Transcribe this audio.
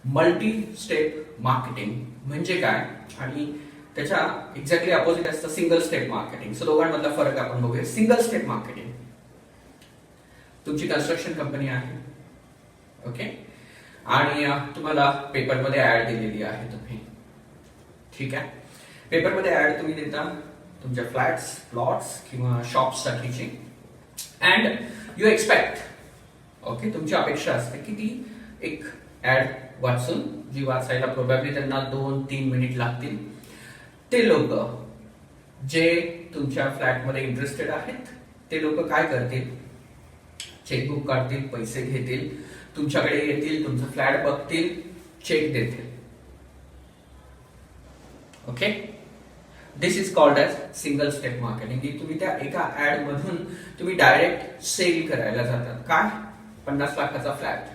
Multi step marketing म्हणजे काय आणि त्याच्या एक्झॅक्टली अपोजिट असतं सिंगल स्टेप मार्केटिंग. सो दोघांमधला फरक आपण बघूया. सिंगल स्टेप मार्केटिंग, तुमची कन्स्ट्रक्शन कंपनी आहे, ओके, आणि तुम्हाला पेपरमध्ये ऍड दिलेली आहे तुम्ही, ठीक आहे. पेपरमध्ये ऍड तुम्ही देता तुमच्या फ्लॅट्स, प्लॉट्स किंवा शॉप्स साठीची, अँड यू एक्सपेक्ट, ओके, तुमची अपेक्षा असते की ती एक ऍड वाचून, जी वाचायला प्रोबॅबली त्यांना 2-3 मिनिट लागतील, ते लोक जे तुमच्या फ्लॅटमध्ये इंटरेस्टेड आहेत ते लोक काय करतील, चेकबुक काढतील, पैसे घेतील, तुमच्याकडे येतील, तुमचा फ्लॅट बघतील, चेक देतील, okay. This is called as single step marketing. की तुम्ही त्या एका ऍड मधून तुम्ही डायरेक्ट सेल करायला जातात. काय? 50 लाखाचा फ्लॅट